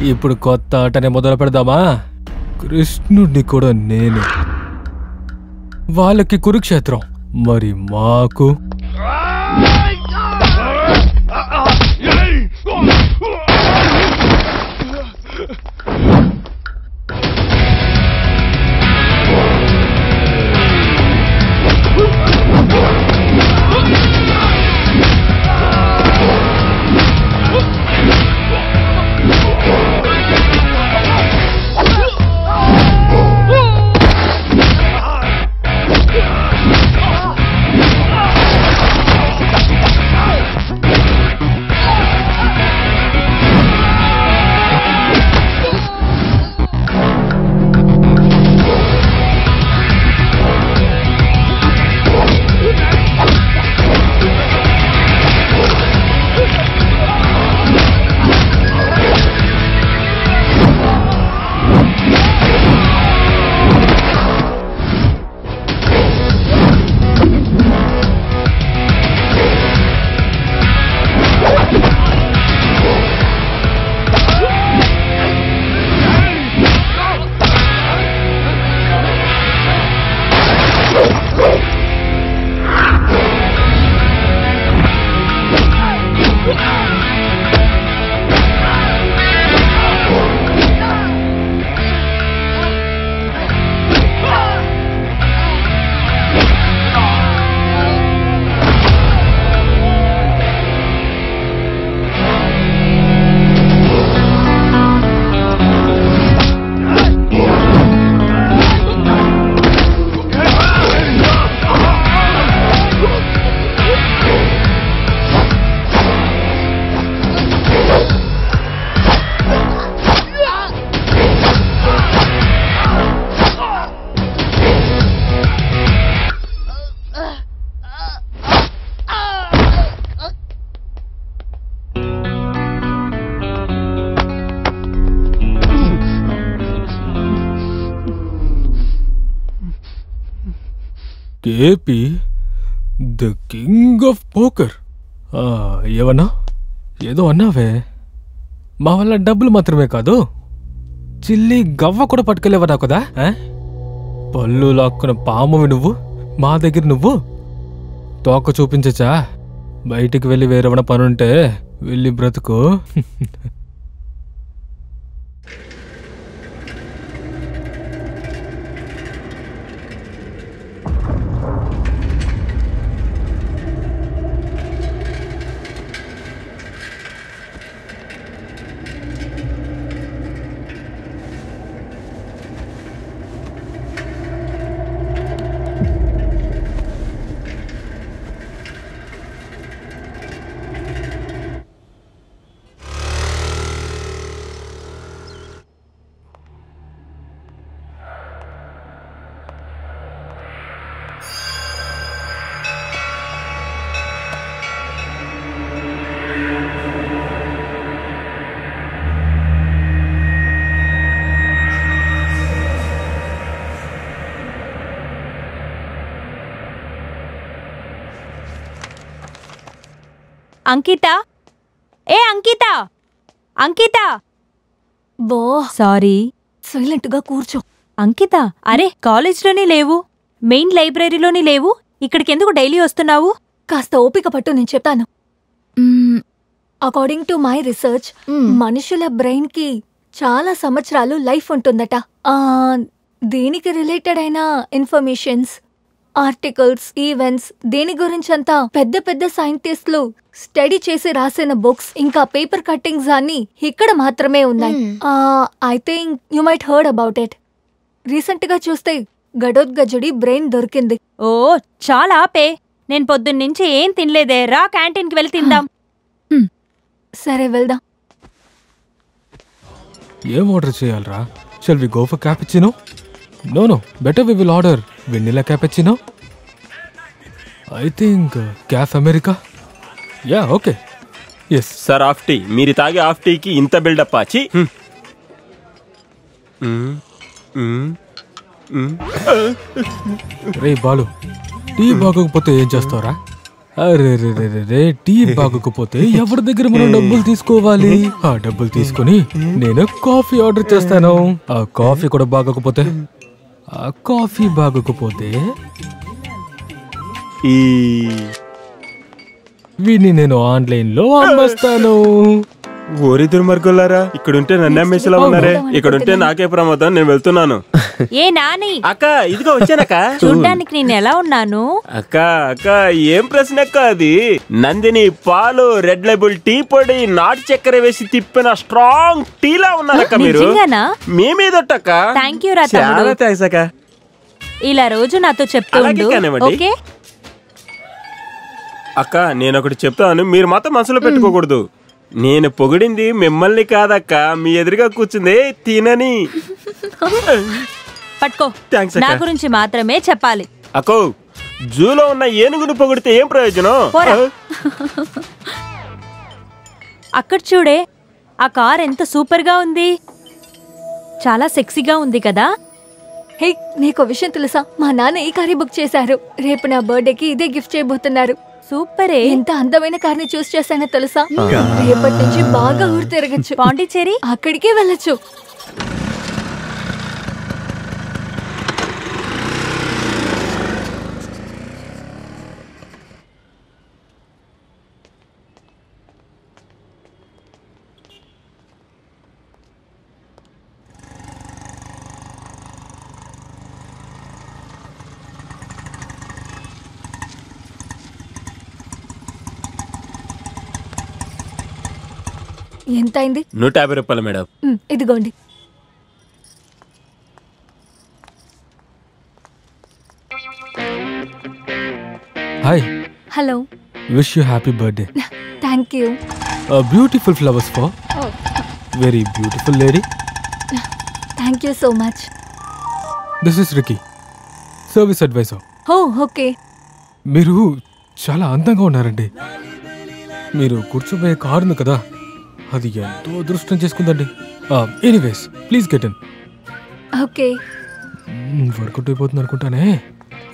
ఇప్పుడు కొత్త ఆటనే మొదలు పెడదామా? కృష్ణుడిని కూడా నేనే. వాళ్ళకి కురుక్షేత్రం, మరి మాకు KP the king of poker. ఏమన్నా? ఏదో అన్నావే. మా వల్ల డబ్బులు మాత్రమే కాదు, చిల్లి గవ్వ కూడా పట్టుకెళ్ళేవరా కదా. పళ్ళు లాక్కున్న పామువి నువ్వు, మా దగ్గర నువ్వు తోక చూపించచ్చా? బయటికి వెళ్ళి వేరేమైనా పనుంటే వెళ్ళి బ్రతుకు. అంకిత, ఏ అంకిత, అంకిత. బో సారీ, సైలెంట్గా కూర్చో. అంకిత, అరే కాలేజ్లోనే లేవు, మెయిన్ లైబ్రరీలోనే లేవు, ఇక్కడికెందుకు డైలీ వస్తున్నావు? కాస్త ఓపిక పట్టు, నేను చెప్తాను. అకార్డింగ్ టు మై రీసెర్చ్, మనుషుల బ్రెయిన్ కి చాలా సంవత్సరాలు లైఫ్ ఉంటుందట. దీనికి రిలేటెడ్ అయిన ఇన్ఫర్మేషన్స్, ఆర్టికల్స్, ఈవెంట్స్, దీని గురించంతా పెద్ద పెద్ద సైంటిస్టులు స్టడీ చేసి రాసిన బుక్స్ ఇంకా పేపర్ కట్టింగ్స్ అన్ని ఇక్కడ మాత్రమే ఉన్నాయి. I think you might heard about it. Recent గా చూస్తే గడోద్గజుడి బ్రెయిన్ దొరికింది. ఓ చాలా ఆపే, నేను పొద్దున్నుంచి ఏం తినలేదే, రా క్యాంటీన్కి వెళ్ళి తిందాం. సరే వెళ్దాం. ఏం ఆర్డర్ చేయాలరా? Shall we go for cappuccino? No no, better we will order vanilla cappuccino. I think cafe America. Yeah okay. Yes sir, half tea. మీరు తాగే ఆఫ్ టీకి ఇంత బిల్డప్ ఆచి. రే బాలు, టీ బాగోకపోతే ఏం చేస్తావురా? అరే రే రే రే రే, టీ బాగోకపోతే ఎవరి దగ్గర మనం డబ్బులు తీసుకోవాలి? ఆ డబ్బులు తీసుకుని నేను కాఫీ ఆర్డర్ చేస్తాను. ఆ కాఫీ కూడా బాగోకపోతే వీడిని నేను ఆన్లైన్ లో అమ్మేస్తాను. ఓరి దుర్మార్గులారా, ఇక్కడుంటే నన్ను అమ్మేసేలా ఉన్నారే. ఇక్కడుంటే నాకే ప్రమాదం, నేను వెళ్తున్నాను. ఏ నాని, అక్క ఇదిగో వచ్చానక్క. చూడ్డానికి నేను ఎలా ఉన్నాను? అక్క అక్క ఏం ప్రశ్న అక్క అది? నందిని పాలు, రెడ్ లేబుల్ టీ పొడి, నాటు చక్కెర వేసి తిప్పిన స్ట్రాంగ్ టీలా ఉన్నారక్క మీరు. నిజంగానా? మీ మీదొట్టక్క. థ్యాంక్ యూ రా తమ్ముడు. చాలా థ్యాంక్స్ అక్క. ఇలా రోజు నాతో చెప్తూ అలాగే ఉండు. కానివ్వండి. ఓకే అక్క నేను ఒకటి చెప్తాను, మీరు మాత్రం మనసులో పెట్టుకోకూడదు. నేను పొగిడింది మిమ్మల్ని కాదక్క, మీ ఎదురుగా కూర్చుంది తినని. పట్టుకో, థ్యాంక్స్ నా అక్క. గురించి మాత్రమే చెప్పాలి. అక్కో జూలో ఉన్న ఏనుగును పొగిడితే ఏం ప్రయోజనం? పోరా. అక్కడ చూడే, ఆ కార్ ఎంత సూపర్ గా ఉంది, చాలా సెక్సీగా ఉంది కదా. హే, నీకు విషయం తెలుసా? మా నాన్న ఈ కారే బుక్ చేశారు. రేపు నా బర్త్డేకి ఇదే గిఫ్ట్ చేయబోతున్నారు. సూపరే. ఎంత అందమైన కార్ని చూస్ చేశానో తెలుసా? రేపటి నుంచి బాగా ఊరు తిరగచ్చు. పాండిచ్చేరి అక్కడికే వెళ్ళచ్చు. ఎంత అయింది? 150 రూపాయలు మేడం. ఇదిగోండి. Hi, hello. Wish you happy birthday. Thank you. Beautiful flowers for very beautiful lady. Thank you so much. This is Ricky, service advisor. Oh okay. మీరు చాలా అందంగా ఉన్నారండి. మీరు కూర్చోబోయే కారు ఉంది కదా, అది ఎంతో అదృష్టం చేసుకుందండి. Anyways please get in. Okay. Workout అయిపోతుంది అనుకుంటానే.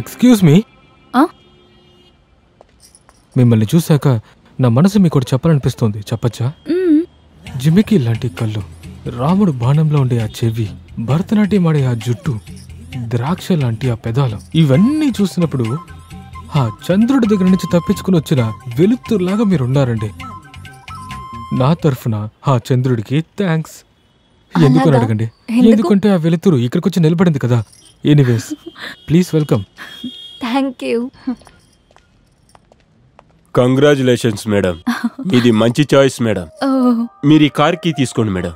Excuse me. మిమ్మల్ని చూశాక నా మనసు మీకు ఒకటి చెప్పాలనిపిస్తుంది, చెప్పచ్చా? జిమికి లాంటి కళ్ళు, రాముడు బాణంలో ఉండే ఆ చెవి, భరతనాట్యం ఆడే ఆ జుట్టు, ద్రాక్ష లాంటి ఆ పెదాలు, ఇవన్నీ చూసినప్పుడు ఆ చంద్రుడి దగ్గర నుంచి తప్పించుకుని వచ్చిన వెలుతురులాగా మీరున్నారండి. నా తరఫున ఆ చంద్రుడికి థ్యాంక్స్. ఎందుకని అడగండి? ఎందుకంటే ఆ వెలుతురు ఇక్కడికి వచ్చి నిలబడింది కదా. Anyways please welcome. Thank you. Congratulations madam, ఇది మంచి చాయిస్ మేడం. మీరు ఈ కార్ కి తీసుకోండి మేడం.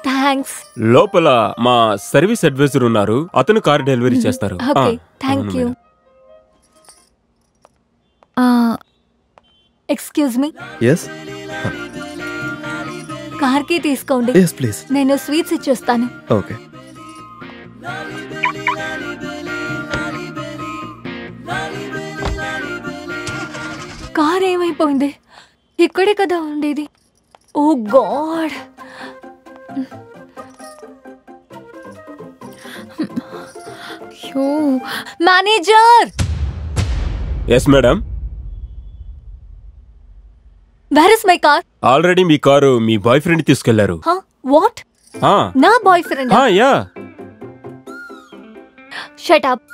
థ్యాంక్స్. లోపల మా సర్వీస్ అడ్వైజర్ ఉన్నారు, అతను కార్ డెలివరీ చేస్తారు. Okay, thank you. Excuse me. yes car కి తీసుకోండి. yes please. నేను స్వీట్స్ ఇచ్చేస్తాను. okay కార్ ఏమైపోయింది? ఇక్కడే కదా ఉండేది. Oh God. Manager. Yes madam. Where is my car? Already మీ కారు మీ బాయ్ ఫ్రెండ్ తీసుకెళ్లారు. వాట్? నా boyfriend? Yeah. Shut up.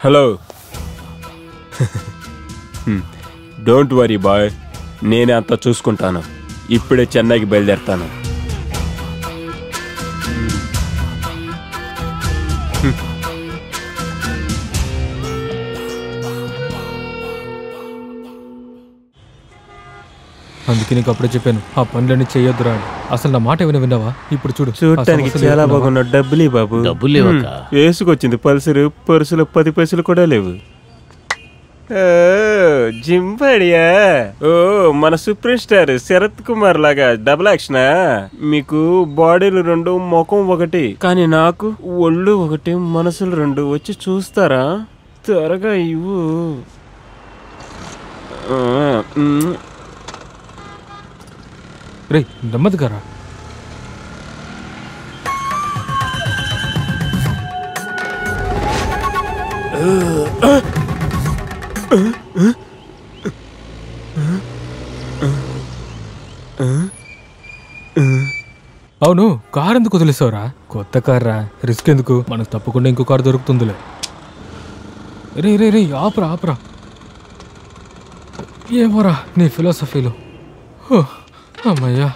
Hello. Don't worry boy, నేనే అంతా చూసుకుంటాను. ఇప్పుడే చెన్నైకి బయలుదేరుతాను. అందుకే నీకు అప్పుడే చెప్పాను ఆ పనులన్నీ చేయొద్దురా అని. అసలు నా మాట ఏమైనా విన్నావా? ఇప్పుడు చూడు, చూడటానికి చాలా బాగున్న డబ్బులు బాబు. డబ్బులు లేవక్క. వేసుకొచ్చింది పర్సులు 10 పైసలు కూడా లేవు. జింబడియా. ఓ మన సూపర్ స్టార్ శరత్ కుమార్ లాగా డబుల్ యాక్షనా? మీకు బాడీలు 2 ముఖం 1 కానీ నాకు ఒళ్ళు 1 మనసులు 2. వచ్చి చూస్తారా? త్వరగా ఇవ్వు. రే నెమ్మదిగారా. అవును, కార్ ఎందుకు వదిలేసావురా? కొత్త కార్ రా, రిస్క్ ఎందుకు? మనకు తప్పకుండా ఇంకో కారు దొరుకుతుందిలే. రే రే రే ఆపరా ఆపరా. ఏమోరా నీ ఫిలాసఫీలు. అమ్మయ్యా.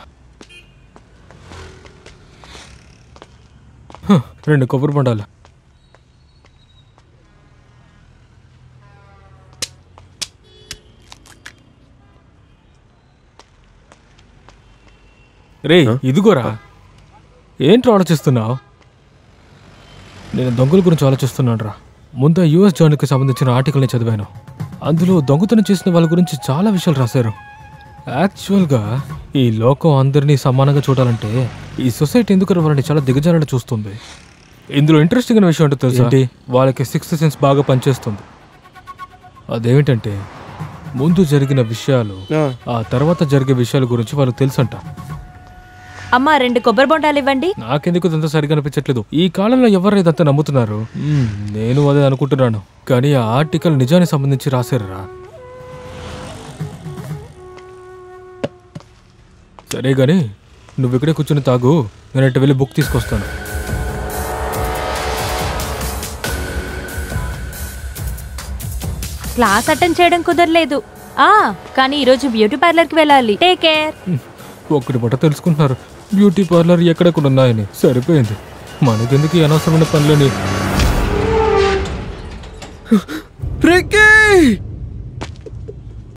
2 కొబ్బరి బొండాలు. రే ఇదిగోరా. ఏంట్రా ఆలోచిస్తున్నావు? నేను దొంగల గురించి ఆలోచిస్తున్నాను రా. ముందు యుఎస్ జాన్కి సంబంధించిన ఆర్టికల్ని చదివాను. అందులో దొంగతనం చేసిన వాళ్ళ గురించి చాలా విషయాలు రాశారు. యాక్చువల్గా ఈ లోకం అందరినీ సమానంగా చూడాలంటే ఈ సొసైటీ ఎందుకు వాళ్ళని చాలా దిగజారని చూస్తుంది. ఇందులో ఇంట్రెస్టింగ్ అయిన విషయం అంటే తెలుసా? వాళ్ళకి 6th సెన్స్ బాగా పనిచేస్తుంది. అదేమిటంటే ముందు జరిగిన విషయాలు ఆ తర్వాత జరిగే విషయాల గురించి వాళ్ళకి తెలుసంట. అమ్మా 2 కొబ్బరి బొండాలు ఇవ్వండి. నాకెందుకు ఇదంతా సరిగా అనిపించట్లేదు. ఈ కాలంలో ఎవరు ఇదంతా నమ్ముతున్నారు? నేను అదే అనుకుంటున్నాను. కానీ ఆ ఆర్టికల్ నిజానికి సంబంధించి రాశారా? సరే గాని నువ్వు ఇక్కడే కూర్చుని తాగు, నేనంటే వెళ్ళి బుక్ తీసుకొస్తాను. క్లాస్ అటెండ్ చేయడం కుదరలేదు. కానీ ఈరోజు బ్యూటీ పార్లర్కి వెళ్ళాలి. Take care. ఒక్కటి బట్ట తెలుసుకుంటున్నారు బ్యూటీ పార్లర్ ఎక్కడెక్కడ ఉన్నాయని. సరిపోయింది. మనకెందుకు అనవసరమైన పనులని.